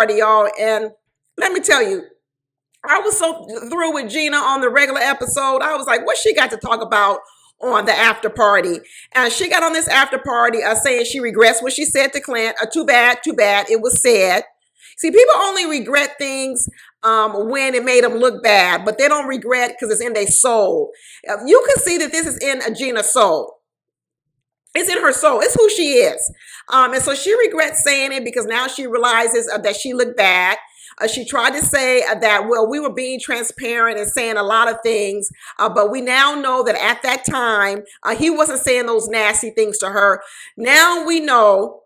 party, y'all. And let me tell you, I was so through with Gina on the regular episode. I was like, what she got to talk about on the after party? And she got on this after party saying she regrets what she said to Clint. Too bad, too bad. It was said. See, people only regret things when it made them look bad, but they don't regret because it's in their soul. You can see that this is in Gina's soul. It's in her soul. It's who she is. And so she regrets saying it because now she realizes that she looked bad. She tried to say that, well, we were being transparent and saying a lot of things, but we now know that at that time, he wasn't saying those nasty things to her. Now we know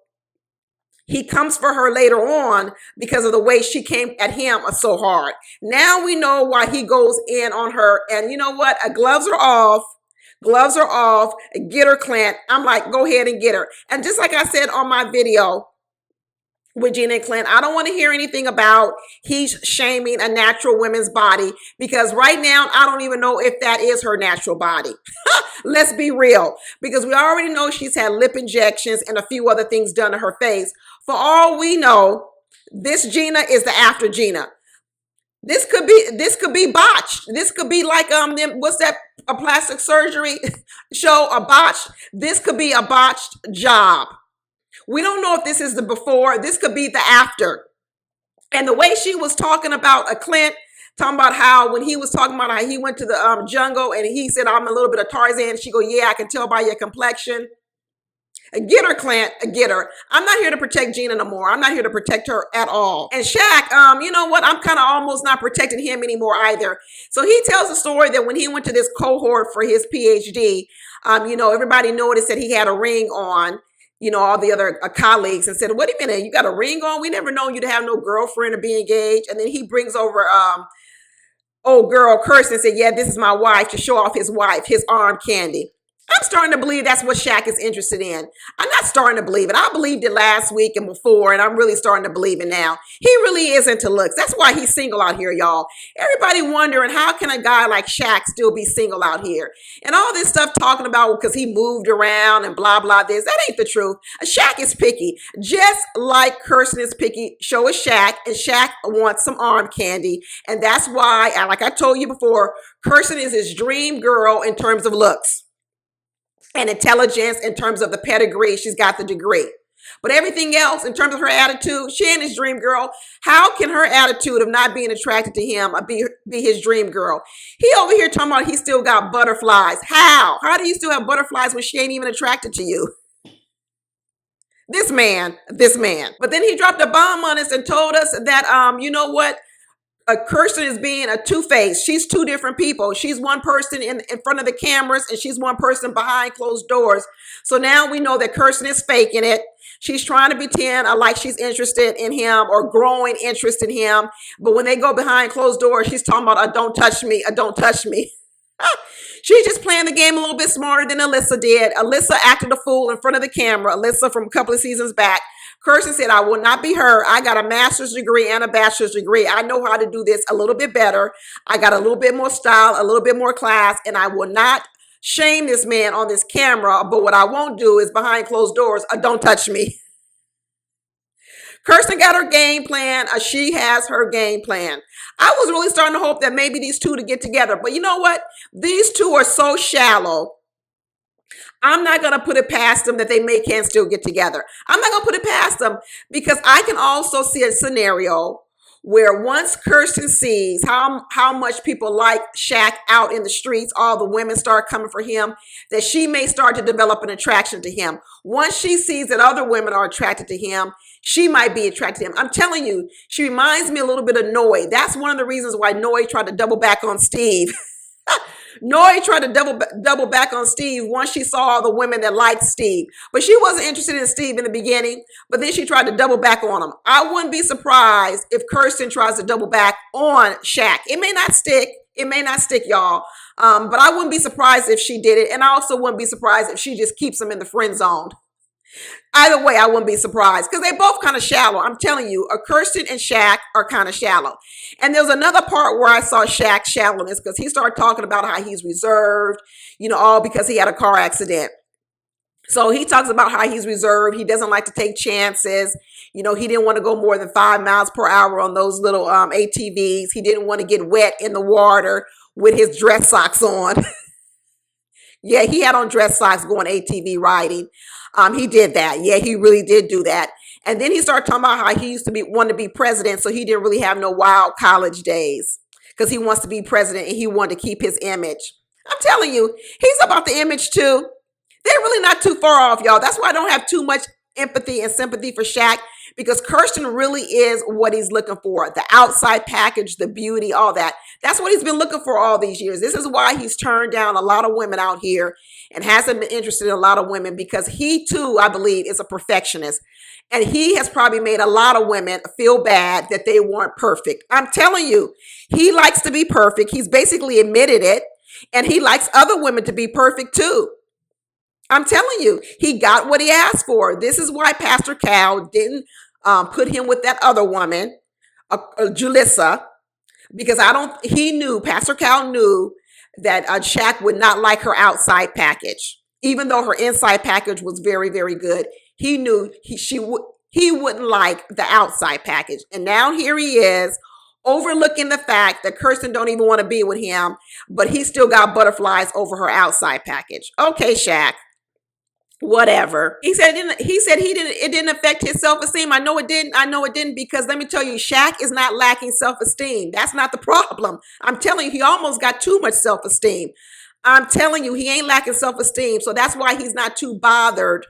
he comes for her later on because of the way she came at him so hard. Now we know why he goes in on her. And you know what? Gloves are off. Gloves are off. Get her, Clint. I'm like, go ahead and get her. And just like I said on my video with Gina and Clint, I don't want to hear anything about he's shaming a natural woman's body, because right now I don't even know if that is her natural body. Let's be real, because we already know she's had lip injections and a few other things done to her face. For all we know, this Gina is the after Gina. This could be botched. This could be like what's that, a plastic surgery show, a botched. This could be a botched job. We don't know if this is the before. This could be the after. And the way she was talking about Clint, talking about how when he was talking about how he went to the jungle and he said, I'm a little bit of Tarzan. She go, yeah, I can tell by your complexion. Get her, Clint. Get her. I'm not here to protect Gina no more. I'm not here to protect her at all. And Shaq, you know what? I'm kind of almost not protecting him anymore either. So he tells a story that when he went to this cohort for his PhD, everybody noticed that he had a ring on. All the other colleagues, and said, wait a minute, you got a ring on? We never known you to have no girlfriend or be engaged. And then he brings over old girl Kirsten and said, yeah, this is my wife, to show off his wife, his arm candy. I'm starting to believe that's what Shaq is interested in. I'm not starting to believe it. I believed it last week and before, and I'm really starting to believe it now. He really is into looks. That's why he's single out here, y'all. Everybody wondering, how can a guy like Shaq still be single out here? And all this stuff talking about because he moved around and blah, blah, this. That ain't the truth. Shaq is picky. Just like Kirsten is picky, so is Shaq. And Shaq wants some arm candy. And that's why, like I told you before, Kirsten is his dream girl in terms of looks and intelligence, in terms of the pedigree. She's got the degree. But everything else, in terms of her attitude, she ain't his dream girl. How can her attitude of not being attracted to him be his dream girl? He over here talking about he still got butterflies. How? How do you still have butterflies when she ain't even attracted to you? This man. But then he dropped a bomb on us and told us that, you know what? Kirsten is being a two-faced. She's two different people. She's one person in front of the cameras, and she's one person behind closed doors. So now we know that Kirsten is faking it. She's trying to pretend like she's interested in him or growing interest in him. But when they go behind closed doors, she's talking about, don't touch me, don't touch me. She's just playing the game a little bit smarter than Alyssa did. Alyssa acted a fool in front of the camera. Alyssa from a couple of seasons back. Kirsten said, I will not be her. I got a master's degree and a bachelor's degree. I know how to do this a little bit better. I got a little bit more style, a little bit more class, and I will not shame this man on this camera. But what I won't do is behind closed doors, don't touch me. Kirsten got her game plan. She has her game plan. I was really starting to hope that maybe these two to get together. But you know what? These two are so shallow. I'm not going to put it past them that they can still get together. I'm not going to put it past them, because I can also see a scenario where once Kirsten sees how much people like Shaq out in the streets, all the women start coming for him, that she may start to develop an attraction to him. Once she sees that other women are attracted to him, she might be attracted to him. I'm telling you, she reminds me a little bit of Noe. That's one of the reasons why Noe tried to double back on Steve. Noe tried to double back on Steve once she saw all the women that liked Steve. But she wasn't interested in Steve in the beginning, but then she tried to double back on him. I wouldn't be surprised if Kirsten tries to double back on Shaq. It may not stick. It may not stick, y'all. But I wouldn't be surprised if she did it. And I also wouldn't be surprised if she just keeps him in the friend zone. Either way, I wouldn't be surprised, because they both kind of shallow. I'm telling you, Kirsten and Shaq are kind of shallow. And there's another part where I saw Shaq's shallowness, because he started talking about how he's reserved, all because he had a car accident. So he talks about how he's reserved. He doesn't like to take chances. You know, he didn't want to go more than 5 miles per hour on those little ATVs. He didn't want to get wet in the water with his dress socks on. Yeah, he had on dress socks going ATV riding. He did that. Yeah, he really did do that. And then he started talking about how he used to want to be president, so he didn't really have no wild college days because he wants to be president and he wanted to keep his image. I'm telling you, he's about the image too. They're really not too far off, y'all. That's why I don't have too much empathy and sympathy for Shaq, because Kirsten really is what he's looking for. The outside package, the beauty, all that. That's what he's been looking for all these years. This is why he's turned down a lot of women out here and hasn't been interested in a lot of women, because he too, I believe, is a perfectionist. And he has probably made a lot of women feel bad that they weren't perfect. I'm telling you, he likes to be perfect. He's basically admitted it. And he likes other women to be perfect too. I'm telling you, he got what he asked for. This is why Pastor Cal didn't put him with that other woman, Julissa, because Pastor Cal knew that Shaq would not like her outside package, even though her inside package was very, very good. He knew he wouldn't like the outside package. And now here he is, overlooking the fact that Kirsten don't even want to be with him, but he still got butterflies over her outside package. Okay, Shaq. Whatever. He said it didn't affect his self-esteem. I know it didn't, because let me tell you, Shaq is not lacking self-esteem. That's not the problem. I'm telling you, he almost got too much self-esteem. I'm telling you, he ain't lacking self-esteem. So that's why he's not too bothered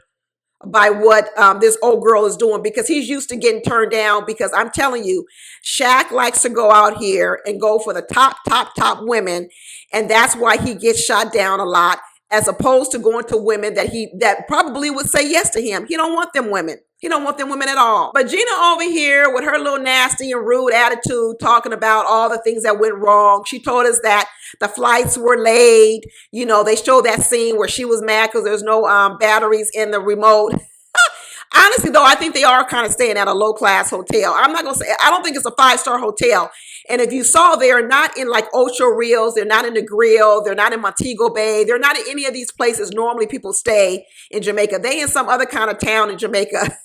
by what this old girl is doing, because he's used to getting turned down. Because I'm telling you, Shaq likes to go out here and go for the top women. And that's why he gets shot down a lot, as opposed to going to women that probably would say yes to him. He don't want them women. He don't want them women at all. But Gina over here with her little nasty and rude attitude, talking about all the things that went wrong. She told us that the flights were late. You know, they showed that scene where she was mad because there's no batteries in the remote. Honestly, though, I think they are kind of staying at a low-class hotel. I'm not going to say, I don't think it's a 5-star hotel. And if you saw, they're not in like Ocho Rios, they're not in the Grill, they're not in Montego Bay, they're not in any of these places normally people stay in Jamaica. They in some other kind of town in Jamaica,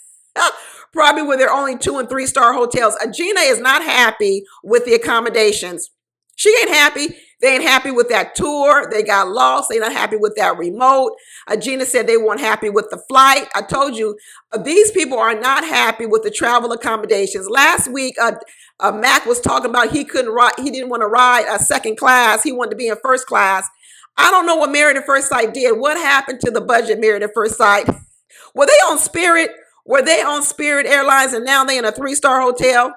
probably where they're only 2- and 3-star hotels. Gina is not happy with the accommodations. She ain't happy. They ain't happy with that tour. They got lost. They not happy with that remote. Gina said they weren't happy with the flight. I told you, these people are not happy with the travel accommodations. Last week, Mack was talking about he didn't want to ride a second class. He wanted to be in first class. I don't know what Married at First Sight did. What happened to the budget Married at First Sight? Were they on Spirit? Were they on Spirit Airlines and now they in a 3-star hotel?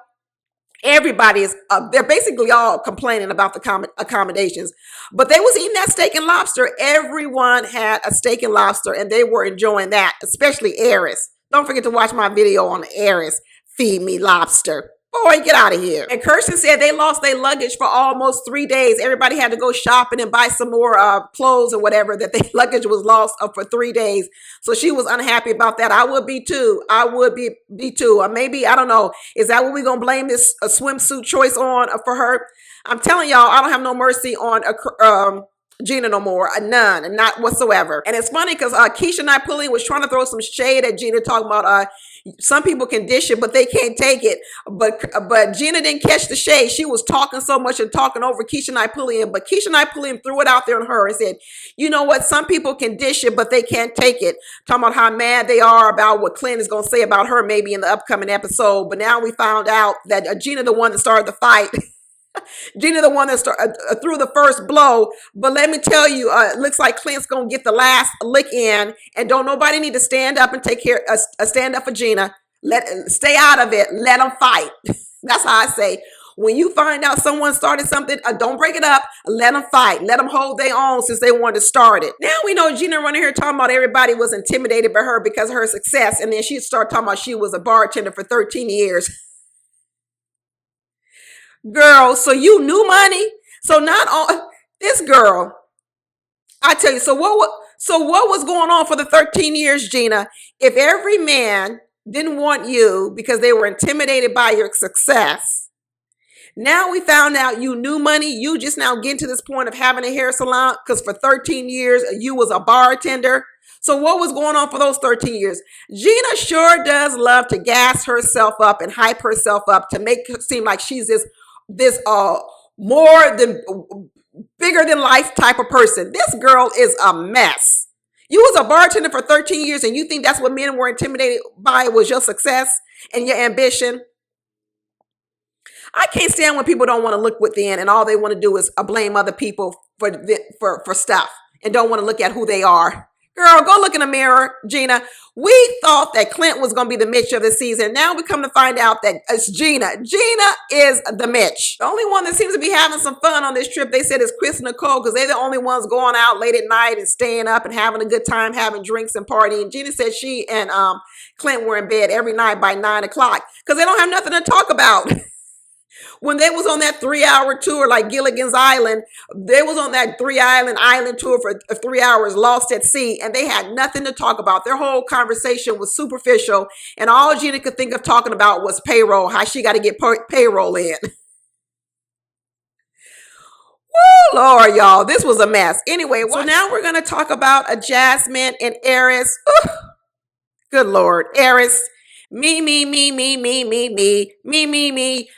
Everybody is, they're basically all complaining about the accommodations, but they was eating that steak and lobster. Everyone had a steak and lobster and they were enjoying that, especially Airris. Don't forget to watch my video on Airris. Feed me lobster. Boy, get out of here. And Kirsten said they lost their luggage for almost 3 days. Everybody had to go shopping and buy some more clothes or whatever, that their luggage was lost for 3 days. So she was unhappy about that. I would be too. I would be too. Or maybe, I don't know. Is that what we're going to blame this swimsuit choice on for her? I'm telling y'all, I don't have no mercy on Gina no more. None. Not whatsoever. And it's funny because Keisha Naipullian was trying to throw some shade at Gina, talking about some people can dish it, but they can't take it. But Gina didn't catch the shade. She was talking so much and talking over Keisha Naipullian. But Keisha Naipullian threw it out there on her and said, you know what? Some people can dish it, but they can't take it. Talking about how mad they are about what Clint is going to say about her maybe in the upcoming episode. But now we found out that Gina, the one that started the fight, Gina, the one that threw the first blow. But let me tell you, it looks like Clint's going to get the last lick in. And don't nobody need to stand up and stand up for Gina. Stay out of it. Let them fight. That's how I say. When you find out someone started something, don't break it up. Let them fight. Let them hold their own since they wanted to start it. Now we know Gina running here talking about everybody was intimidated by her because of her success. And then she started talking about she was a bartender for 13 years. Girl, so you knew money? So not all this girl, I tell you, so what was going on for the 13 years, Gina? If every man didn't want you because they were intimidated by your success, now we found out you knew money. You just now getting to this point of having a hair salon because for 13 years you was a bartender. So what was going on for those 13 years? Gina sure does love to gas herself up and hype herself up to make it seem like she's this more than bigger than life type of person. This girl is a mess. You was a bartender for 13 years and you think that's what men were intimidated by was your success and your ambition? I can't stand when people don't want to look within and all they want to do is blame other people for stuff and don't want to look at who they are. Girl, go look in the mirror, Gina. We thought that Clint was going to be the Mitch of the season. Now we come to find out that it's Gina. Gina is the Mitch. The only one that seems to be having some fun on this trip, they said, is Kirsten and Nicole, because they're the only ones going out late at night and staying up and having a good time, having drinks and partying. Gina said she and Clint were in bed every night by 9 o'clock because they don't have nothing to talk about. When they was on that 3-hour tour, like Gilligan's Island, they was on that island tour for 3 hours, lost at sea, and they had nothing to talk about. Their whole conversation was superficial, and all Gina could think of talking about was payroll, how she got to get payroll in. Woo, Lord, y'all, this was a mess. Anyway, so now we're going to talk about Jasmin and Airris. Ooh, good Lord, Airris. Me.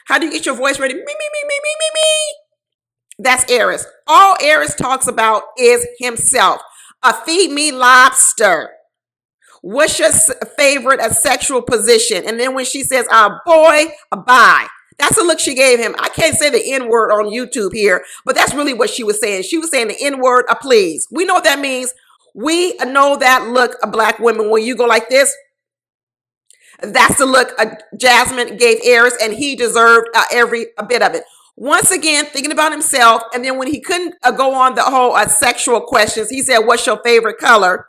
How do you get your voice ready? Me. That's Airris. All Airris talks about is himself. Feed me lobster. What's your favorite sexual position? And then when she says, boy, bye. That's the look she gave him. I can't say the N-word on YouTube here, but that's really what she was saying. She was saying the N-word, please. We know what that means. We know that look of black women when you go like this. That's the look Jasmin gave Airris, and he deserved every bit of it. Once again, thinking about himself, and then when he couldn't go on the whole sexual questions, he said, what's your favorite color?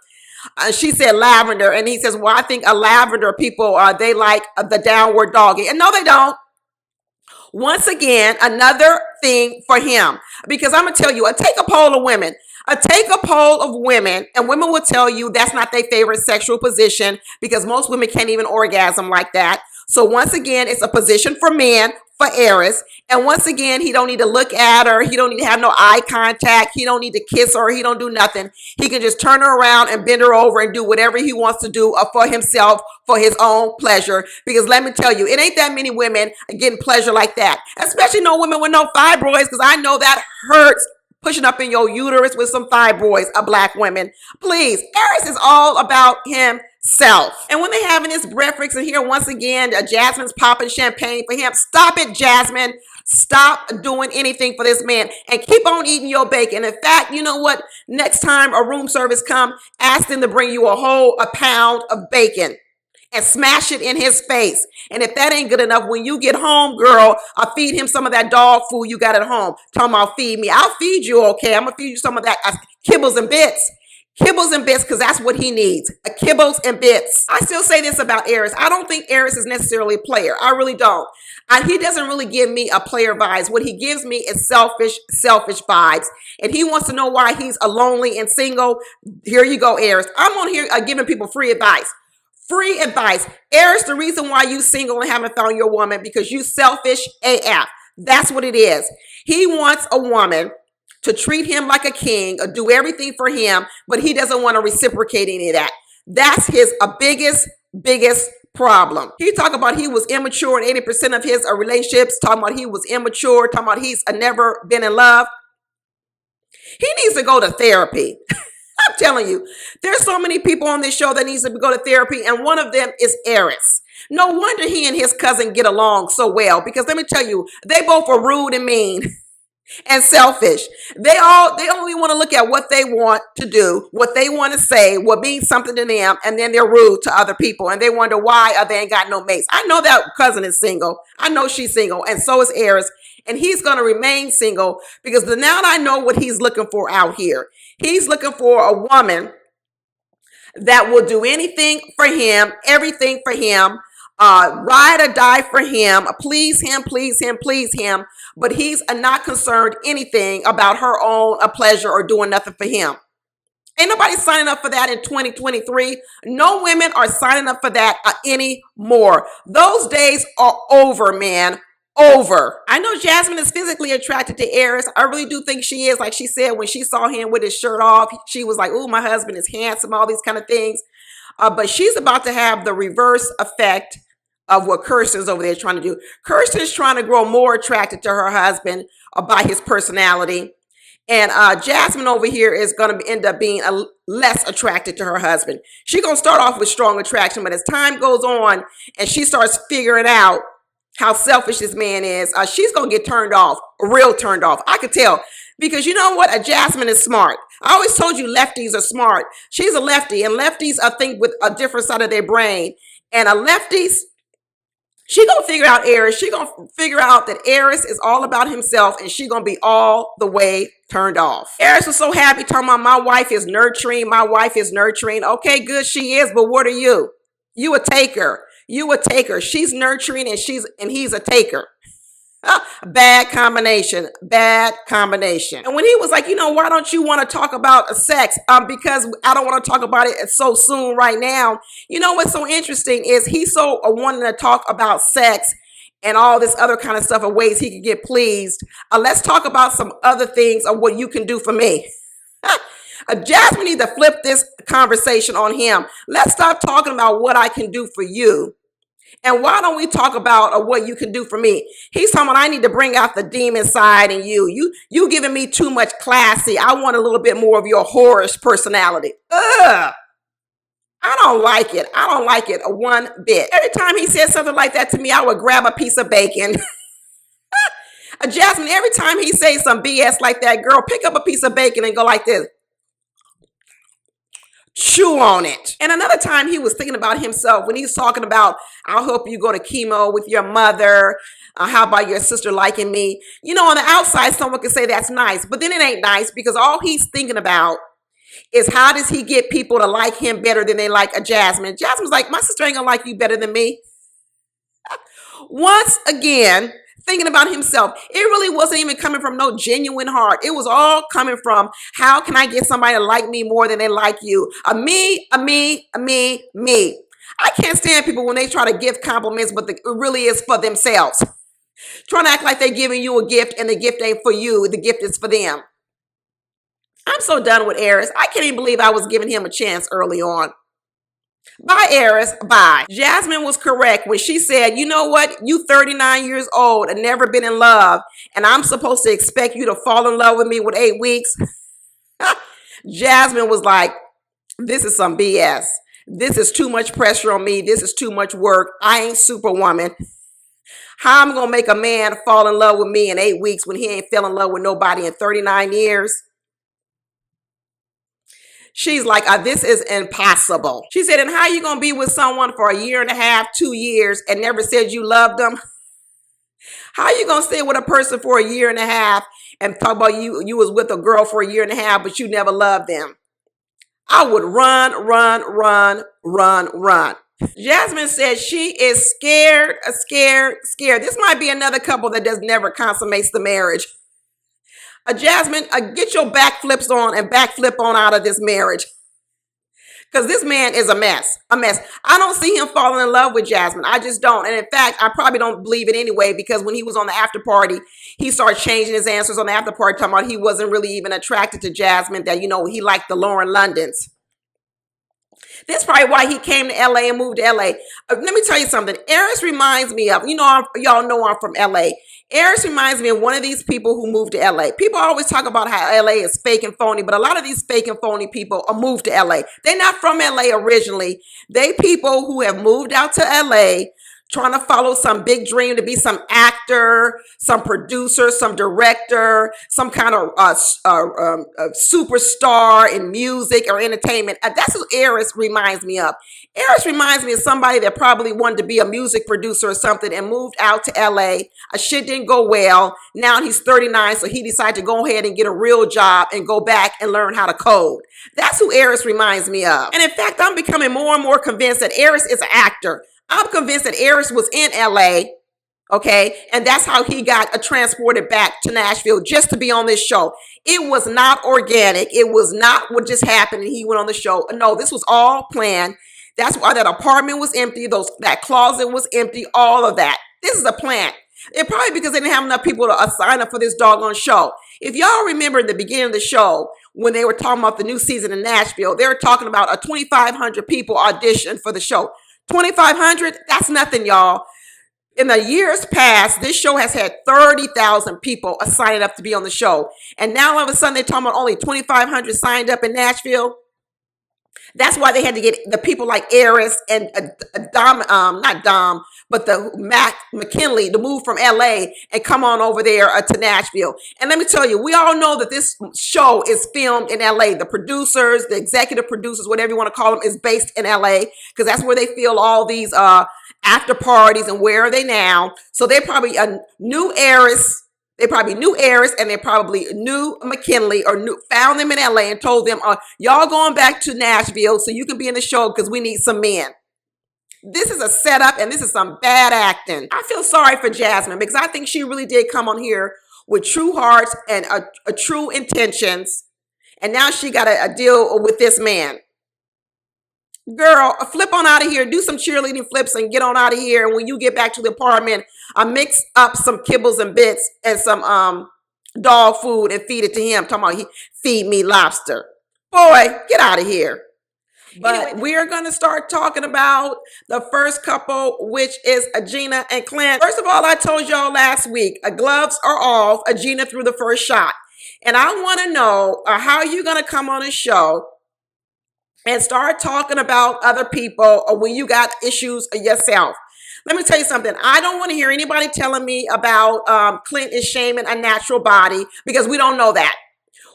She said lavender, and he says, well, I think a lavender people, they like the downward doggy. And no, they don't. Once again, another thing for him, because I'm going to tell you, take a poll of women. Take a poll of women, and women will tell you that's not their favorite sexual position because most women can't even orgasm like that. So once again, it's a position for men, for Airris. And once again, he don't need to look at her. He don't need to have no eye contact. He don't need to kiss her. He don't do nothing. He can just turn her around and bend her over and do whatever he wants to do for himself, for his own pleasure. Because let me tell you, it ain't that many women getting pleasure like that. Especially no women with no fibroids, because I know that hurts. Pushing up in your uterus with some fibroids, black women. Please, Airris is all about himself. And when they having this breakfast, and here once again, Jasmin's popping champagne for him. Stop it, Jasmin. Stop doing anything for this man and keep on eating your bacon. In fact, you know what? Next time a room service come, ask them to bring you a pound of bacon and smash it in his face. And if that ain't good enough, when you get home, girl, I'll feed him some of that dog food you got at home. Talking about feed me. I'll feed you, okay? I'm going to feed you some of that kibbles and bits. Kibbles and bits, because that's what he needs. Kibbles and bits. I still say this about Airris. I don't think Airris is necessarily a player. I really don't. He doesn't really give me a player vibes. What he gives me is selfish vibes. And he wants to know why he's lonely and single. Here you go, Airris. I'm on here giving people free advice. Free advice. Airris, the reason why you single and haven't found your woman because you selfish AF. That's what it is. He wants a woman to treat him like a king or do everything for him, but he doesn't want to reciprocate any of that. That's his biggest problem. He talk about he was immature in 80% of his relationships, talking about he was immature, talking about he's never been in love. He needs to go to therapy. I'm telling you, there's so many people on this show that needs to go to therapy, and one of them is Airris. No wonder he and his cousin get along so well, because let me tell you, they both are rude and mean and selfish. They only want to look at what they want to do, what they want to say, what means something to them, and then they're rude to other people, and they wonder why they ain't got no mates. I know that cousin is single. I know she's single, and so is Airris. And he's going to remain single because now I know what he's looking for out here. He's looking for a woman that will do anything for him, everything for him, ride or die for him, please him. But he's not concerned anything about her own pleasure or doing nothing for him. Ain't nobody signing up for that in 2023. No women are signing up for that anymore. Those days are over, man. over. I know Jasmin is physically attracted to Airris. I really do think she is. Like she said, when she saw him with his shirt off, she was like, "Oh, my husband is handsome," all these kind of things. But she's about to have the reverse effect of what Kirsten's over there trying to do. Kirsten's trying to grow more attracted to her husband by his personality. And Jasmin over here is going to end up being less attracted to her husband. She's going to start off with strong attraction, but as time goes on and she starts figuring out how selfish this man is, she's going to get turned off, real turned off. I could tell. Because you know what? A Jasmin is smart. I always told you lefties are smart. She's a lefty, and lefties, I think, with a different side of their brain. And a lefties, she gonna figure out Airris. She gonna figure out that Airris is all about himself, and she gonna be all the way turned off. Airris was so happy talking about my wife is nurturing. My wife is nurturing. Okay, good, she is, but what are you? You a taker. You a taker. She's nurturing, and he's a taker. Bad combination. Bad combination. And when he was like, you know, why don't you want to talk about sex? Because I don't want to talk about it so soon right now. You know what's so interesting is he's so wanting to talk about sex and all this other kind of stuff of ways he can get pleased. Let's talk about some other things of what you can do for me. Jasmin needs to flip this conversation on him. Let's stop talking about what I can do for you. And why don't we talk about what you can do for me? He's talking about I need to bring out the demon side in you. You giving me too much classy. I want a little bit more of your whorish personality. Ugh. I don't like it. I don't like it one bit. Every time he says something like that to me, I would grab a piece of bacon. Jasmin, every time he says some BS like that, girl, pick up a piece of bacon and go like this. Chew on it. And another time he was thinking about himself when he's talking about, I'll help you go to chemo with your mother. How about your sister liking me? You know, on the outside, someone could say that's nice, but then it ain't nice because all he's thinking about is how does he get people to like him better than they like a Jasmin. Jasmin's like, my sister ain't gonna like you better than me. Once again, thinking about himself. It really wasn't even coming from no genuine heart. It was all coming from, how can I get somebody to like me more than they like you? Me. I can't stand people when they try to give compliments, but it really is for themselves. Trying to act like they're giving you a gift and the gift ain't for you. The gift is for them. I'm so done with Airris. I can't even believe I was giving him a chance early on. Bye, Airris. Bye. Jasmin was correct when she said, you know what? You 39 years old and never been in love, and I'm supposed to expect you to fall in love with me with 8 weeks? Jasmin was like, this is some BS. This is too much pressure on me. This is too much work. I ain't Superwoman. How I'm going to make a man fall in love with me in 8 weeks when he ain't fell in love with nobody in 39 years? She's like, this is impossible. She said, and how you going to be with someone for 1.5 years, 2 years, and never said you loved them? How you going to stay with a person for 1.5 years and talk about you was with a girl for 1.5 years, but you never loved them? I would run. Jasmin said she is scared. This might be another couple that never consummates the marriage. Jasmin, get your backflips on and backflip on out of this marriage. Because this man is a mess. I don't see him falling in love with Jasmin. I just don't. And in fact, I probably don't believe it anyway, because when he was on the after party, he started changing his answers on the after party, talking about he wasn't really even attracted to Jasmin, that, you know, he liked the Lauren Londons. That's probably why he came to LA and moved to LA. Let me tell you something. Airris reminds me of, y'all know I'm from LA. Airris reminds me of one of these people who moved to LA. People always talk about how LA is fake and phony, but a lot of these fake and phony people are moved to LA. They're not from LA originally. They people who have moved out to LA trying to follow some big dream to be some actor, some producer, some director, some kind of superstar in music or entertainment. That's what Airris reminds me of. Airris reminds me of somebody that probably wanted to be a music producer or something and moved out to LA. Shit didn't go well. Now he's 39, so he decided to go ahead and get a real job and go back and learn how to code. That's who Airris reminds me of. And in fact, I'm becoming more and more convinced that Airris is an actor. I'm convinced that Airris was in LA, okay? And that's how he got transported back to Nashville just to be on this show. It was not organic. It was not what just happened and he went on the show. No, this was all planned. That's why that apartment was empty. That closet was empty, all of that. This is a plan. It probably because they didn't have enough people to sign up for this doggone show. If y'all remember at the beginning of the show, when they were talking about the new season in Nashville, they were talking about a 2,500 people audition for the show. 2,500? That's nothing, y'all. In the years past, this show has had 30,000 people signing up to be on the show. And now all of a sudden they're talking about only 2,500 signed up in Nashville. That's why they had to get the people like Airris and not Dom, but the Mack McKinley to move from LA and come on over there to Nashville. And let me tell you, we all know that this show is filmed in LA. The producers, the executive producers, whatever you want to call them, is based in LA because that's where they film all these after parties. And where are they now? So they're probably a new Airris. They probably knew Airris and they probably knew McKinley or found them in LA and told them, y'all going back to Nashville so you can be in the show because we need some men. This is a setup and this is some bad acting. I feel sorry for Jasmin because I think she really did come on here with true hearts and a true intentions. And now she got to deal with this man. Girl, flip on out of here. Do some cheerleading flips and get on out of here. And when you get back to the apartment, mix up some kibbles and bits and some dog food and feed it to him. Talking about he feed me lobster. Boy, get out of here. But anyway, we are going to start talking about the first couple, which is Gina and Clint. First of all, I told y'all last week, gloves are off. Gina threw the first shot. And I want to know how you're going to come on a show and start talking about other people or when you got issues yourself. Let me tell you something. I don't want to hear anybody telling me about Clint is shaming a natural body because we don't know that.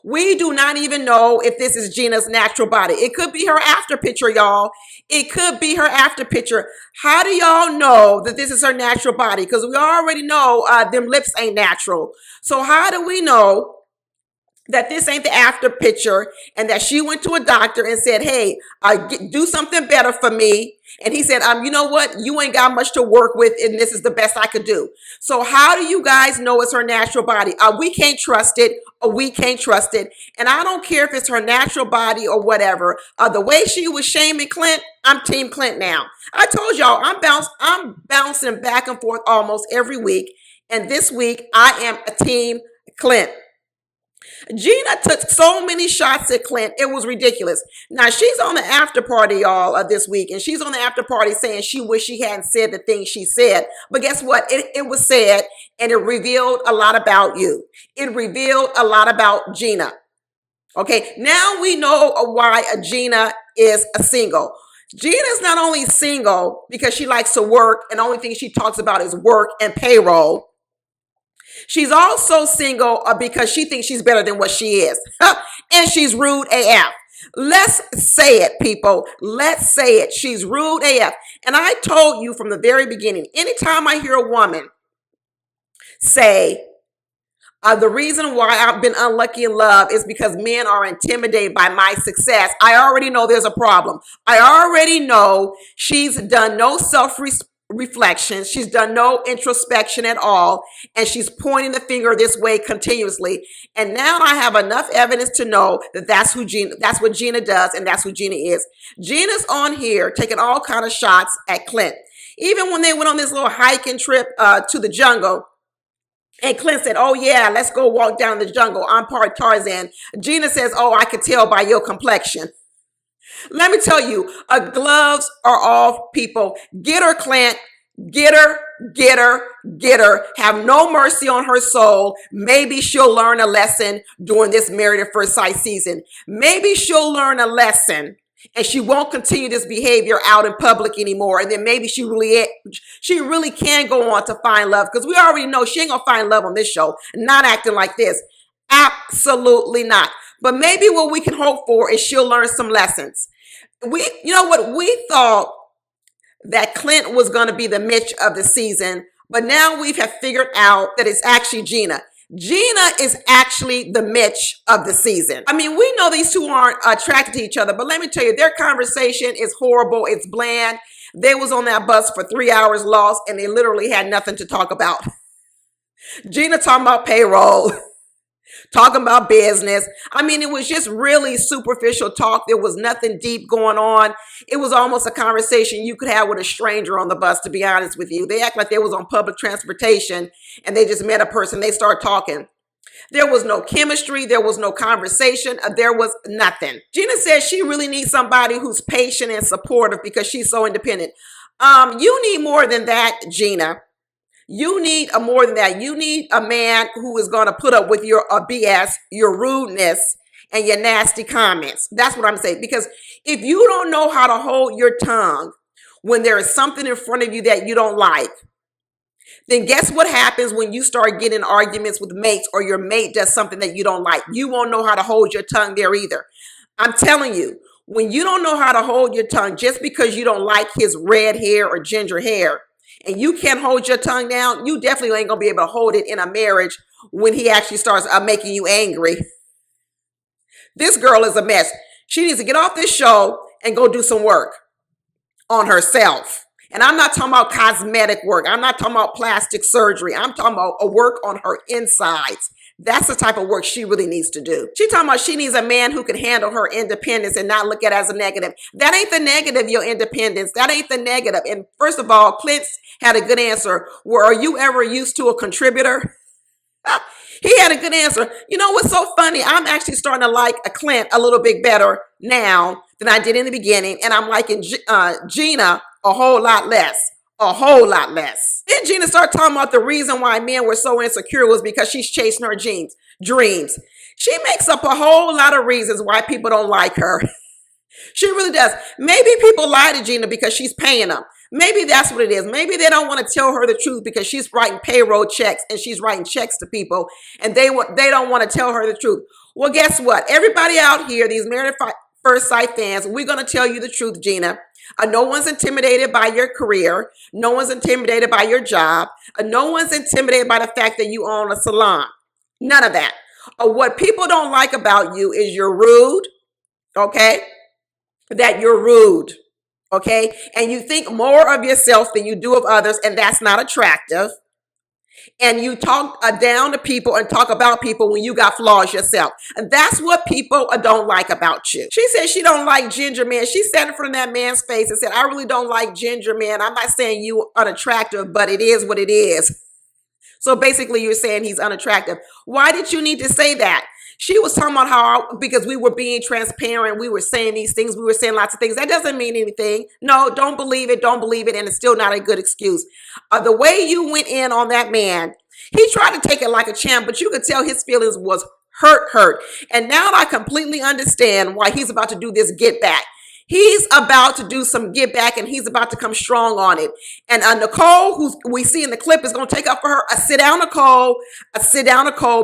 We do not even know if this is Gina's natural body. It could be her after picture, y'all. It could be her after picture. How do y'all know that this is her natural body? Because we already know them lips ain't natural. So how do we know that this ain't the after picture and that she went to a doctor and said, hey, do something better for me. And he said, you know what? You ain't got much to work with and this is the best I could do. So how do you guys know it's her natural body? We can't trust it. We can't trust it. And I don't care if it's her natural body or whatever. The way she was shaming Clint, I'm Team Clint now. I told y'all I'm bouncing back and forth almost every week. And this week I am a Team Clint. Gina took so many shots at Clint. It was ridiculous. Now, she's on the after party, y'all, this week. And she's on the after party saying she wished she hadn't said the things she said. But guess what? It was said, and it revealed a lot about you. It revealed a lot about Gina. Okay, now we know why Gina is a single. Gina's not only single because she likes to work, and the only thing she talks about is work and payroll. She's also single because she thinks she's better than what she is. And she's rude AF. Let's say it, people. Let's say it. She's rude AF. And I told you from the very beginning, anytime I hear a woman say, the reason why I've been unlucky in love is because men are intimidated by my success, I already know there's a problem. I already know she's done no self-reflection. She's done no introspection at all. And she's pointing the finger this way continuously. And now I have enough evidence to know that that's what Gina does. And that's who Gina is. Gina's on here taking all kind of shots at Clint. Even when they went on this little hiking trip to the jungle. And Clint said, oh yeah, let's go walk down the jungle. I'm part Tarzan. Gina says, oh, I could tell by your complexion. Let me tell you, gloves are off, people. Get her, Clint. Get her, get her, get her. Have no mercy on her soul. Maybe she'll learn a lesson during this Married at First Sight season. Maybe she'll learn a lesson and she won't continue this behavior out in public anymore. And then maybe she really can go on to find love, because we already know she ain't gonna find love on this show, not acting like this. Absolutely not. But maybe what we can hope for is she'll learn some lessons. You know what? We thought that Clint was going to be the Mitch of the season, but now we have figured out that it's actually Gina. Gina is actually the Mitch of the season. I mean, we know these two aren't attracted to each other, but let me tell you, their conversation is horrible. It's bland. They was on that bus for 3 hours lost, and they literally had nothing to talk about. Gina talking about payroll. talking about business. I mean, it was just really superficial talk. There was nothing deep going on. It was almost a conversation you could have with a stranger on the bus, to be honest with you. They act like they was on public transportation and they just met a person. They start talking. There was no chemistry. There was no conversation. There was nothing. Gina says she really needs somebody who's patient and supportive because she's so independent. You need more than that, Gina. You need more than that. You need a man who is going to put up with your BS, your rudeness, and your nasty comments. That's what I'm saying. Because if you don't know how to hold your tongue when there is something in front of you that you don't like, then guess what happens when you start getting arguments with mates or your mate does something that you don't like? You won't know how to hold your tongue there either. I'm telling you, when you don't know how to hold your tongue just because you don't like his red hair or ginger hair, and you can't hold your tongue down, you definitely ain't going to be able to hold it in a marriage when he actually starts making you angry. This girl is a mess. She needs to get off this show and go do some work on herself. And I'm not talking about cosmetic work. I'm not talking about plastic surgery. I'm talking about a work on her insides. That's the type of work she really needs to do. She's talking about she needs a man who can handle her independence and not look at it as a negative. That ain't the negative, your independence. That ain't the negative. And first of all, Clint had a good answer. Were you ever used to a contributor? He had a good answer. You know what's so funny? I'm actually starting to like a Clint a little bit better now than I did in the beginning. And I'm liking Gina a whole lot less. A whole lot less. Then Gina started talking about the reason why men were so insecure was because she's chasing her dreams. She makes up a whole lot of reasons why people don't like her. She really does. Maybe people lie to Gina because she's paying them. Maybe that's what it is. Maybe they don't want to tell her the truth because she's writing payroll checks and she's writing checks to people and they don't want to tell her the truth. Well, guess what? Everybody out here, these Married at First Sight fans, we're going to tell you the truth, Gina. No one's intimidated by your career. No one's intimidated by your job. No one's intimidated by the fact that you own a salon. None of that. What people don't like about you is you're rude, okay? That you're rude, okay? And you think more of yourself than you do of others, and that's not attractive. And you talk down to people and talk about people when you got flaws yourself. And that's what people don't like about you. She said she don't like ginger men. She sat in front of that man's face and said, I really don't like ginger men. I'm not saying you unattractive, but it is what it is. So basically you're saying he's unattractive. Why did you need to say that? She was talking about because we were being transparent, we were saying these things, we were saying lots of things. That doesn't mean anything. No, don't believe it, and it's still not a good excuse. The way you went in on that man, he tried to take it like a champ, but you could tell his feelings was hurt. And now I completely understand why he's about to do this get back. He's about to do some get back and he's about to come strong on it. And Nicole, who we see in the clip, is going to take up for her. Sit down, Nicole,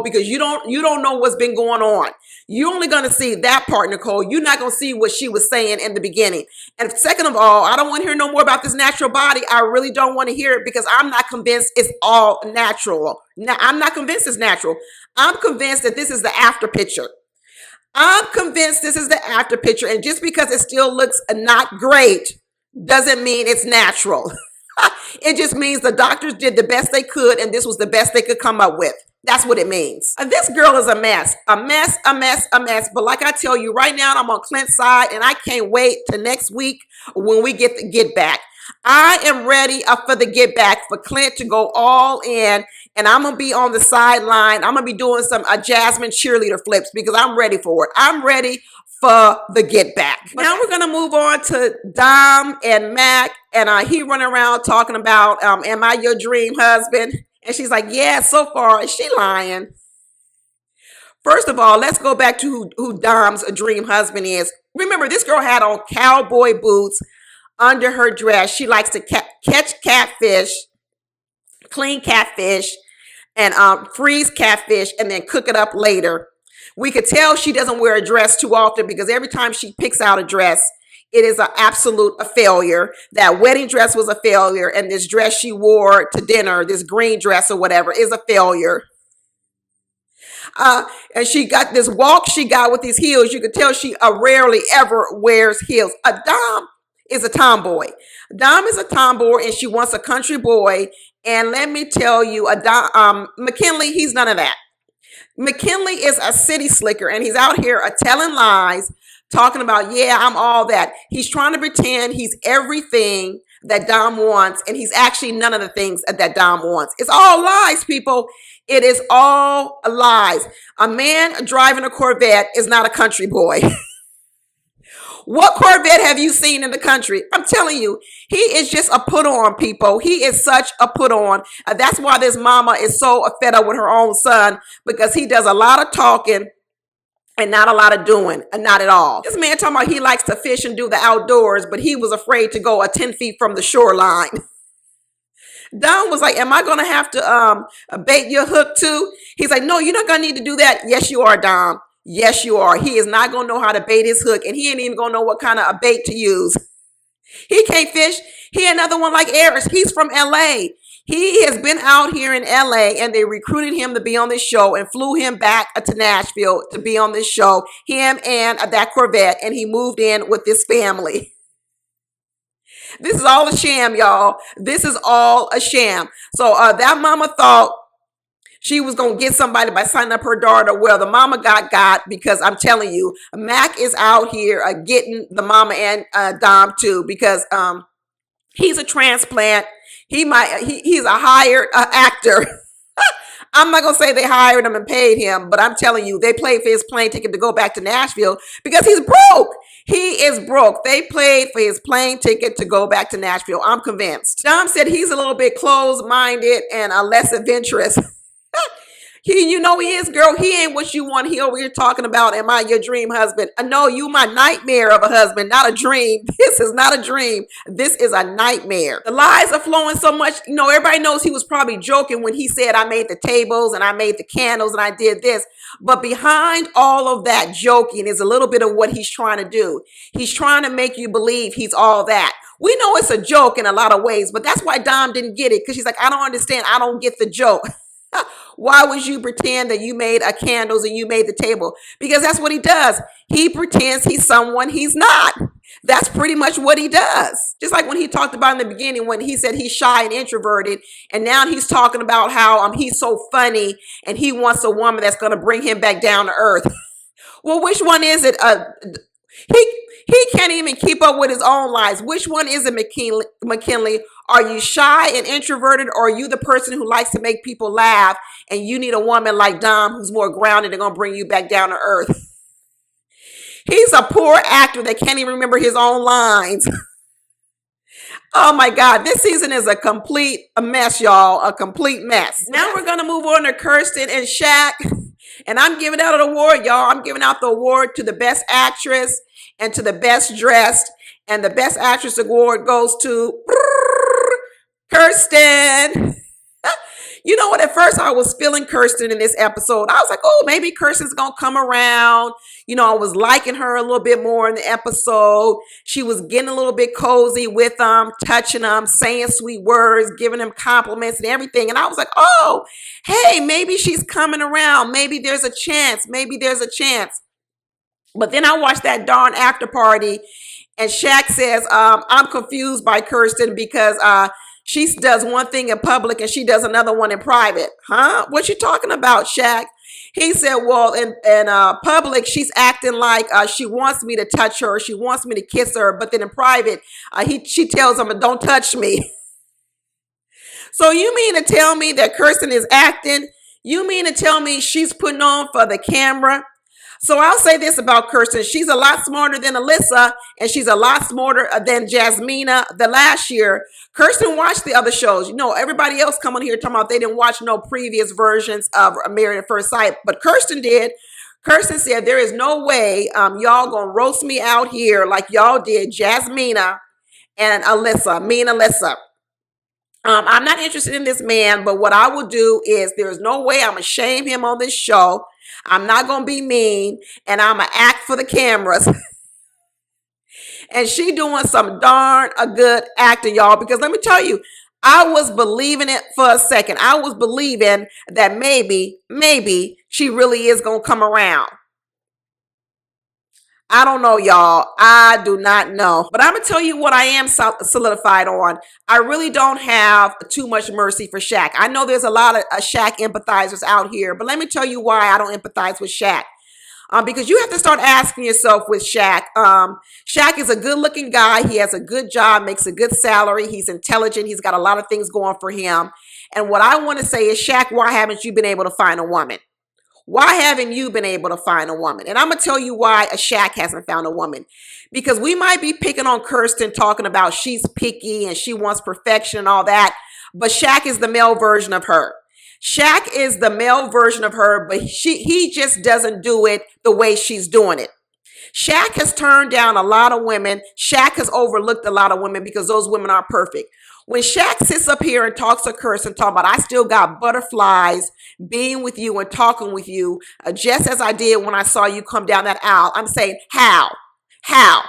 because you don't know what's been going on. You're only going to see that part, Nicole. You're not going to see what she was saying in the beginning. And second of all, I don't want to hear no more about this natural body. I really don't want to hear it because I'm not convinced it's all natural. Now, I'm not convinced it's natural. I'm convinced that this is the after picture. I'm convinced this is the after picture. And just because it still looks not great doesn't mean it's natural. It just means the doctors did the best they could and this was the best they could come up with. That's what it means. And this girl is a mess. But like I tell you right now, I'm on Clint's side and I can't wait till next week when we get the get back. I am ready for the get back for Clint to go all in. And I'm going to be on the sideline. I'm going to be doing some Jasmin cheerleader flips because I'm ready for it. I'm ready for the get back. Now we're going to move on to Dom and Mack. And he running around talking about, am I your dream husband? And she's like, yeah, so far. Is she lying? First of all, let's go back to who Dom's dream husband is. Remember, this girl had on cowboy boots under her dress. She likes to catch catfish, clean catfish, and freeze catfish and then cook it up later. We could tell she doesn't wear a dress too often because every time she picks out a dress, it is an absolute failure. That wedding dress was a failure, and this dress she wore to dinner, this green dress or whatever, is a failure. And she got this walk she got with these heels. You could tell she rarely ever wears heels. Dom is a tomboy. Dom is a tomboy, and she wants a country boy. And let me tell you, McKinley, he's none of that. McKinley is a city slicker, and he's out here telling lies, talking about, yeah, I'm all that. He's trying to pretend he's everything that Dom wants, and he's actually none of the things that Dom wants. It's all lies, people. It is all lies. A man driving a Corvette is not a country boy. What Corvette have you seen in the country? I'm telling you, he is just a put on, people. He is such a put on. That's why this mama is so fed up with her own son, because he does a lot of talking and not a lot of doing, and not at all. This man talking about he likes to fish and do the outdoors, but he was afraid to go 10 feet from the shoreline. Don was like, am I going to have to bait your hook too? He's like, no, you're not going to need to do that. Yes, you are, Dom. Yes, you are. He is not going to know how to bait his hook, and he ain't even going to know what kind of a bait to use. He can't fish. He another one like Airris. He's from LA. He has been out here in LA, and they recruited him to be on this show and flew him back to Nashville to be on this show, him and that Corvette, and he moved in with this family. This is all a sham, y'all. This is all a sham. So that mama thought she was going to get somebody by signing up her daughter. Well, the mama got, because I'm telling you, Mack is out here getting the mama and Dom too, because he's a transplant. He's a hired actor. I'm not going to say they hired him and paid him, but I'm telling you, they paid for his plane ticket to go back to Nashville because he's broke. He is broke. They paid for his plane ticket to go back to Nashville. I'm convinced. Dom said he's a little bit closed-minded and less adventurous. He is, girl. He ain't what you want. He over here talking about, am I your dream husband? No, you my nightmare of a husband, not a dream. This is not a dream. This is a nightmare. The lies are flowing so much. Everybody knows he was probably joking when he said, I made the tables and I made the candles and I did this. But behind all of that joking is a little bit of what he's trying to do. He's trying to make you believe he's all that. We know it's a joke in a lot of ways, but that's why Dom didn't get it, because she's like, I don't understand. I don't get the joke. Why would you pretend that you made candles and you made the table? Because that's what he does. He pretends he's someone he's not. That's pretty much what he does. Just like when he talked about in the beginning, when he said he's shy and introverted, and now he's talking about how he's so funny and he wants a woman that's going to bring him back down to earth. Well, which one is it? He can't even keep up with his own lies. Which one is it, McKinley? Are you shy and introverted, or are you the person who likes to make people laugh and you need a woman like Dom who's more grounded and going to bring you back down to earth? He's a poor actor that can't even remember his own lines. Oh my God, this season is a complete mess, y'all. A complete mess. Now we're going to move on to Kirsten and Shaq. And I'm giving out an award, y'all. I'm giving out the award to the best actress and to the best dressed. And the best actress award goes to Kirsten. You know what? At first, I was feeling Kirsten in this episode. I was like, oh, maybe Kirsten's going to come around. I was liking her a little bit more in the episode. She was getting a little bit cozy with them, touching them, saying sweet words, giving them compliments and everything. And I was like, oh, hey, maybe she's coming around. Maybe there's a chance. Maybe there's a chance. But then I watched that darn after party, and Shaq says, I'm confused by Kirsten because she does one thing in public and she does another one in private. Huh? What you talking about, Shaq? He said, well, in public, she's acting like she wants me to touch her. She wants me to kiss her. But then in private, she tells him, don't touch me. So you mean to tell me that Kirsten is acting? You mean to tell me she's putting on for the camera? So I'll say this about Kirsten. She's a lot smarter than Alyssa, and she's a lot smarter than Jasmin the last year. Kirsten watched the other shows. Everybody else come on here talking about they didn't watch no previous versions of Married at First Sight, but Kirsten did. Kirsten said, there is no way y'all gonna roast me out here like y'all did Jasmin and Alyssa, me and Alyssa. I'm not interested in this man, but what I will do is there's no way I'm gonna shame him on this show. I'm not going to be mean, and I'm going to act for the cameras. And she doing some darn a good acting, y'all, because let me tell you, I was believing it for a second. I was believing that maybe she really is going to come around. I don't know, y'all. I do not know. But I'm going to tell you what I am solidified on. I really don't have too much mercy for Shaq. I know there's a lot of Shaq empathizers out here, but let me tell you why I don't empathize with Shaq. Because you have to start asking yourself with Shaq. Shaq is a good looking guy. He has a good job, makes a good salary. He's intelligent. He's got a lot of things going for him. And what I want to say is, Shaq, why haven't you been able to find a woman? Why haven't you been able to find a woman? And I'm going to tell you why a Shaq hasn't found a woman. Because we might be picking on Kirsten, talking about she's picky and she wants perfection and all that. But Shaq is the male version of her. Shaq is the male version of her, but he just doesn't do it the way she's doing it. Shaq has turned down a lot of women. Shaq has overlooked a lot of women because those women aren't perfect. When Shaq sits up here and talks to Kirsten, talking about, I still got butterflies being with you and talking with you, just as I did when I saw you come down that aisle. I'm saying, how? How?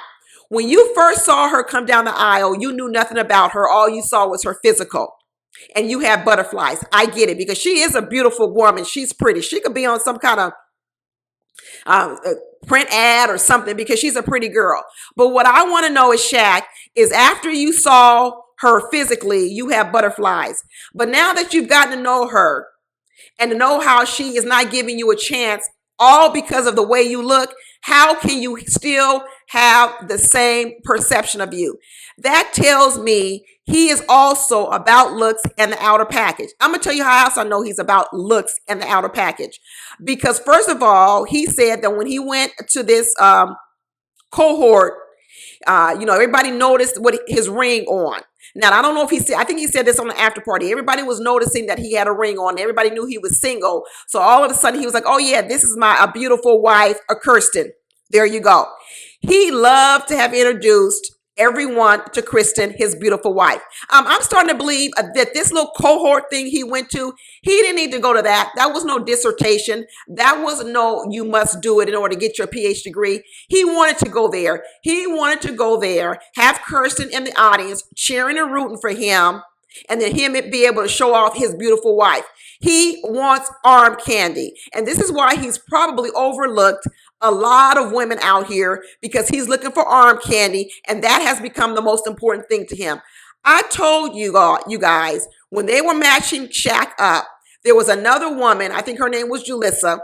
When you first saw her come down the aisle, you knew nothing about her. All you saw was her physical. And you have butterflies. I get it, because she is a beautiful woman. She's pretty. She could be on some kind of print ad or something, because she's a pretty girl. But what I want to know is, Shaq, is after you saw her physically, you have butterflies. But now that you've gotten to know her and to know how she is not giving you a chance, all because of the way you look, how can you still have the same perception of you? That tells me he is also about looks and the outer package. I'm going to tell you how else I know he's about looks and the outer package. Because first of all, he said that when he went to this cohort, everybody noticed what his ring on. Now, I don't know if I think he said this on the after party. Everybody was noticing that he had a ring on. Everybody knew he was single. So all of a sudden he was like, oh yeah, this is my beautiful wife, Kirsten. There you go. He loved to have introduced everyone to Kirsten, his beautiful wife. I'm starting to believe that this little cohort thing he went to, he didn't need to go to that. That was no dissertation. That was no, you must do it in order to get your PhD degree. He wanted to go there. He wanted to go there, have Kirsten in the audience cheering and rooting for him, and then him be able to show off his beautiful wife. He wants arm candy. And this is why he's probably overlooked a lot of women out here, because he's looking for arm candy, and that has become the most important thing to him. I told you guys, when they were matching Shaq up, there was another woman, I think her name was Julissa,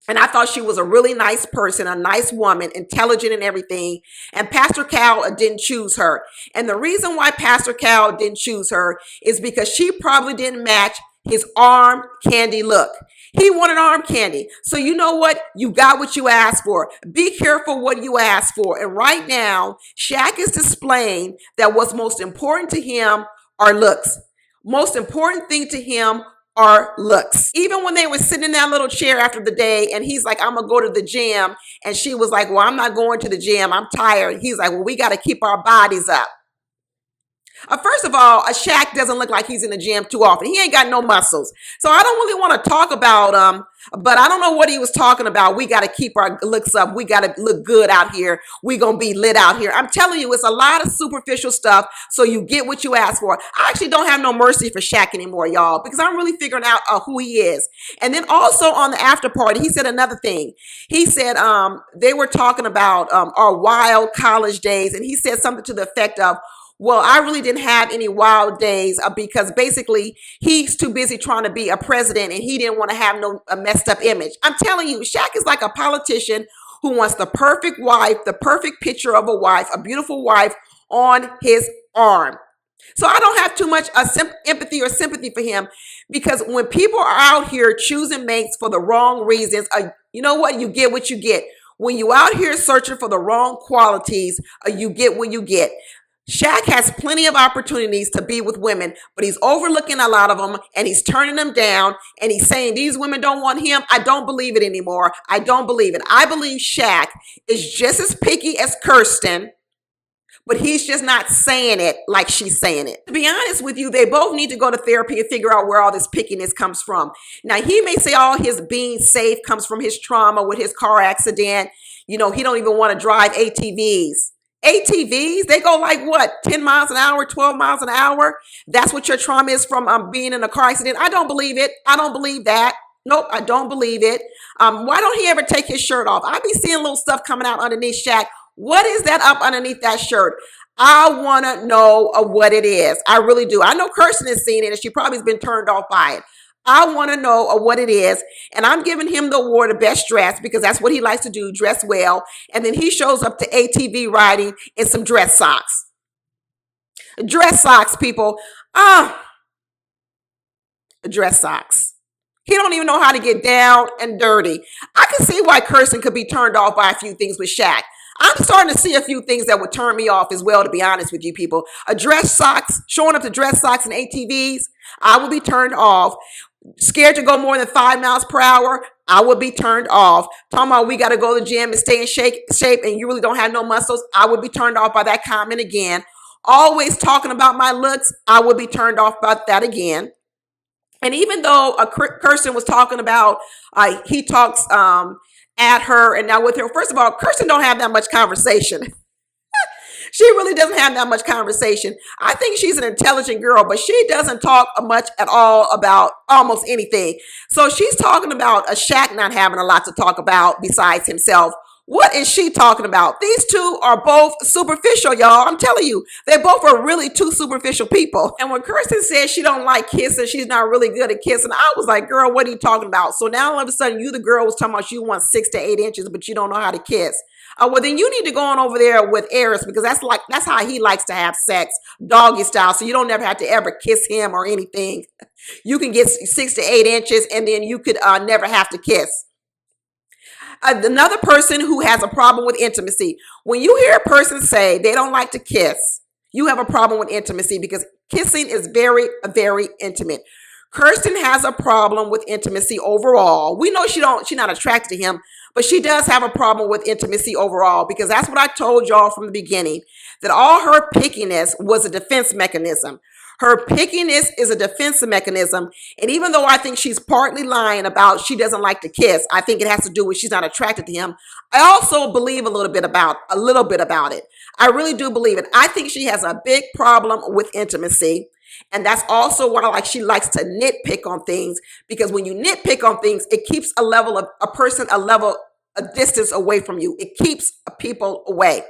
and I thought she was a really nice person, a nice woman, intelligent and everything. And Pastor Cal didn't choose her. And the reason why Pastor Cal didn't choose her is because she probably didn't match his arm candy look. He wanted arm candy. So you know what? You got what you asked for. Be careful what you ask for. And right now, Shaq is displaying that what's most important to him are looks. Most important thing to him are looks. Even when they were sitting in that little chair after the day, and he's like, I'm gonna go to the gym. And she was like, well, I'm not going to the gym. I'm tired. He's like, well, we got to keep our bodies up. First of all, a Shaq doesn't look like he's in the gym too often. He ain't got no muscles. So I don't really want to talk about but I don't know what he was talking about. We got to keep our looks up. We got to look good out here. We going to be lit out here. I'm telling you, it's a lot of superficial stuff, so you get what you ask for. I actually don't have no mercy for Shaq anymore, y'all, because I'm really figuring out who he is. And then also on the after party, he said another thing. He said they were talking about our wild college days, and he said something to the effect of, well, I really didn't have any wild days because basically he's too busy trying to be a president and he didn't want to have no messed up image. I'm telling you, Shaq is like a politician who wants the perfect wife, the perfect picture of a wife, a beautiful wife on his arm. So I don't have too much empathy or sympathy for him, because when people are out here choosing mates for the wrong reasons, you know what? You get what you get. When you out here searching for the wrong qualities, you get what you get. Shaq has plenty of opportunities to be with women, but he's overlooking a lot of them and he's turning them down, and he's saying these women don't want him. I don't believe it anymore. I don't believe it. I believe Shaq is just as picky as Kirsten, but he's just not saying it like she's saying it. To be honest with you, they both need to go to therapy and figure out where all this pickiness comes from. Now, he may say all his being safe comes from his trauma with his car accident. You know, he don't even want to drive ATVs. ATVs, they go like what, 10 miles an hour, 12 miles an hour? That's what your trauma is from being in a car accident? I don't believe it. I don't believe that. Nope, I don't believe it. Why don't he ever take his shirt off? I be seeing little stuff coming out underneath Shaq. What is that up underneath that shirt? I want to know what it is. I really do. I know Kirsten has seen it and she probably has been turned off by it. I want to know what it is. And I'm giving him the award of best dress because that's what he likes to do, dress well. And then he shows up to ATV riding in some dress socks. Dress socks, people. Dress socks. He don't even know how to get down and dirty. I can see why Kirsten could be turned off by a few things with Shaq. I'm starting to see a few things that would turn me off as well, to be honest with you people. Dress socks, showing up to dress socks and ATVs, I would be turned off. Scared to go more than 5 miles per hour, I would be turned off. Talking about we got to go to the gym and stay in shape and you really don't have no muscles, I would be turned off by that comment again. Always talking about my looks, I would be turned off by that again. And even though Kirsten was talking about, he talks at her and now with her. First of all, Kirsten don't have that much conversation. She really doesn't have that much conversation. I think she's an intelligent girl, but she doesn't talk much at all about almost anything. So she's talking about a Shaq not having a lot to talk about besides himself. What is she talking about? These two are both superficial, y'all. I'm telling you, they both are really two superficial people. And when Kirsten says she don't like kissing, she's not really good at kissing, I was like, girl, what are you talking about? So now all of a sudden, you, the girl, was talking about you want 6 to 8 inches, but you don't know how to kiss. Well, then you need to go on over there with Airris because that's how he likes to have sex, doggy style. So you don't never have to ever kiss him or anything. You can get 6 to 8 inches, and then you could never have to kiss. Another person who has a problem with intimacy. When you hear a person say they don't like to kiss, you have a problem with intimacy because kissing is very, very intimate. Kirsten has a problem with intimacy overall. We know she's not attracted to him, but she does have a problem with intimacy overall because that's what I told y'all from the beginning, that all her pickiness was a defense mechanism. Her pickiness is a defense mechanism. And even though I think she's partly lying about she doesn't like to kiss, I think it has to do with she's not attracted to him. I also believe a little bit about it. I really do believe it. I think she has a big problem with intimacy. And that's also why she likes to nitpick on things, because when you nitpick on things, it keeps a distance away from you. It keeps people away.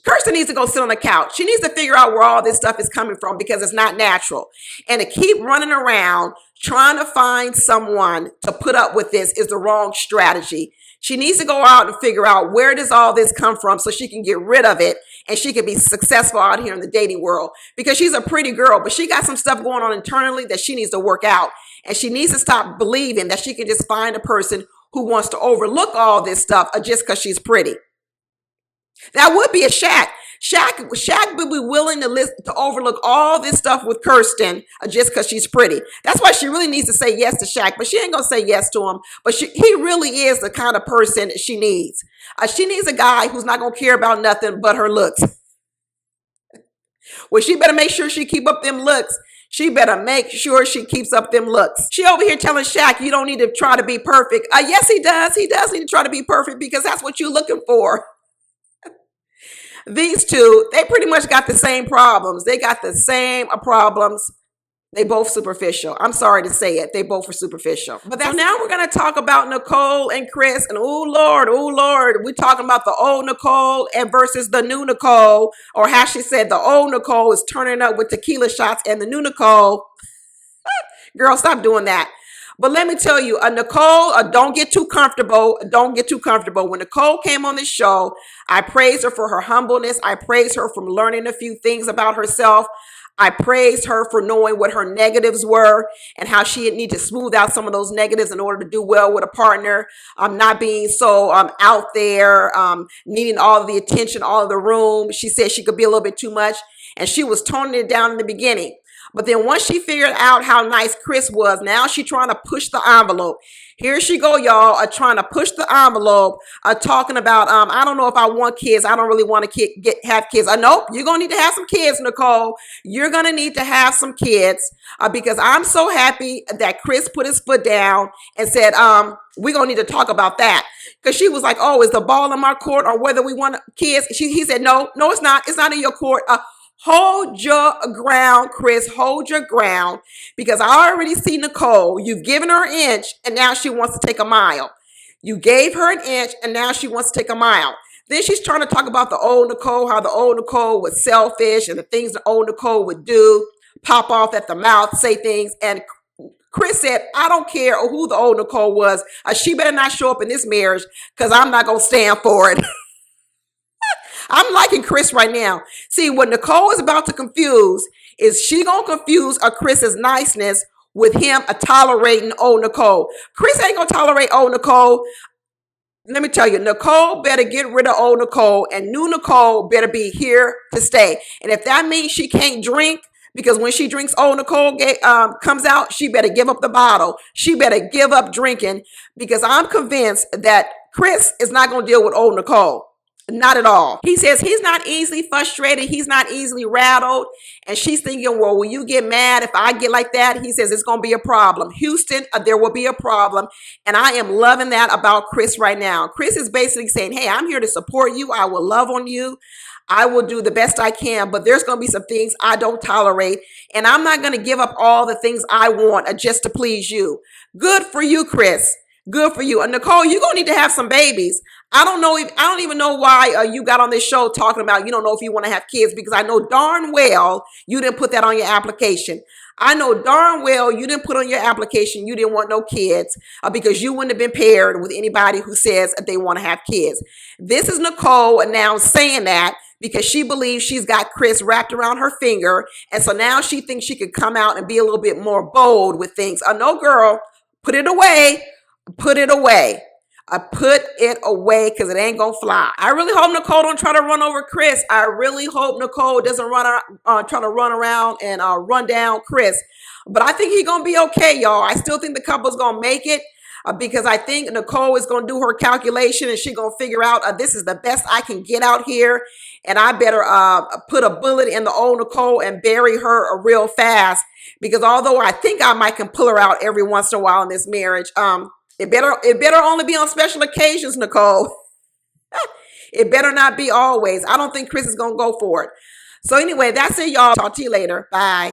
Kirsten needs to go sit on the couch. She needs to figure out where all this stuff is coming from because it's not natural. And to keep running around trying to find someone to put up with this is the wrong strategy. She needs to go out and figure out where does all this come from so she can get rid of it and she can be successful out here in the dating world, because she's a pretty girl, but she got some stuff going on internally that she needs to work out. And she needs to stop believing that she can just find a person who wants to overlook all this stuff just because she's pretty. That would be a Shaq. Shaq would be willing to overlook all this stuff with Kirsten just because she's pretty. That's why she really needs to say yes to Shaq, but she ain't going to say yes to him. But he really is the kind of person she needs. She needs a guy who's not going to care about nothing but her looks. Well, she better make sure she keep up them looks. She better make sure she keeps up them looks. She over here telling Shaq, you don't need to try to be perfect. Yes, he does. He does need to try to be perfect because that's what you're looking for. These two, they pretty much got the same problems. They got the same problems. They both superficial. I'm sorry to say it. They both are superficial. But so now we're going to talk about Nicole and Chris. And oh Lord, we're talking about the old Nicole and versus the new Nicole. Or how she said the old Nicole is turning up with tequila shots and the new Nicole. Girl, stop doing that. But let me tell you, Nicole, don't get too comfortable. Don't get too comfortable. When Nicole came on this show, I praised her for her humbleness. I praised her for learning a few things about herself. I praised her for knowing what her negatives were and how she need to smooth out some of those negatives in order to do well with a partner. Not being so out there, needing all of the attention, all of the room. She said she could be a little bit too much, and she was toning it down in the beginning. But then once she figured out how nice Chris was, now she's trying to push the envelope. Here she go, y'all, trying to push the envelope, talking about, I don't know if I want kids. I don't really want to have kids. Nope, you're going to need to have some kids, Nicole. You're going to need to have some kids because I'm so happy that Chris put his foot down and said, we're going to need to talk about that. Because she was like, oh, is the ball in my court or whether we want kids? He said, no, it's not. It's not in your court. Hold your ground, Chris. Hold your ground. Because I already see Nicole. You've given her an inch and now she wants to take a mile. You gave her an inch and now she wants to take a mile. Then she's trying to talk about the old Nicole, how the old Nicole was selfish and the things the old Nicole would do, pop off at the mouth, say things. And Chris said, I don't care who the old Nicole was. She better not show up in this marriage because I'm not going to stand for it. I'm liking Chris right now. See, what Nicole is about to confuse is she going to confuse a Chris's niceness with him tolerating old Nicole. Chris ain't going to tolerate old Nicole. Let me tell you, Nicole better get rid of old Nicole and new Nicole better be here to stay. And if that means she can't drink, because when she drinks old Nicole comes out, she better give up the bottle. She better give up drinking because I'm convinced that Chris is not going to deal with old Nicole. Not at all. He says he's not easily frustrated. He's not easily rattled. And she's thinking, well, will you get mad if I get like that? He says it's going to be a problem. Houston, there will be a problem. And I am loving that about Chris right now. Chris is basically saying, hey, I'm here to support you. I will love on you. I will do the best I can, but there's going to be some things I don't tolerate. And I'm not going to give up all the things I want just to please you. Good for you, Chris. Good for you. And Nicole, you're going to need to have some babies. I don't even know why you got on this show talking about you don't know if you want to have kids, because I know darn well you didn't put that on your application. I know darn well you didn't put on your application you didn't want no kids because you wouldn't have been paired with anybody who says they want to have kids. This is Nicole now saying that because she believes she's got Chris wrapped around her finger. And so now she thinks she could come out and be a little bit more bold with things. No, girl, put it away. Put it away. Put it away because it ain't gonna fly. I really hope Nicole don't try to run over Chris. I really hope Nicole doesn't try to run around and run down Chris. But I think he's gonna be okay, y'all. I still think the couple's gonna make it because I think Nicole is gonna do her calculation and she's gonna figure out this is the best I can get out here, and I better put a bullet in the old Nicole and bury her real fast. Because although I think I might can pull her out every once in a while in this marriage, It better only be on special occasions, Nicole. It better not be always. I don't think Chris is going to go for it. So anyway, that's it, y'all. Talk to you later. Bye.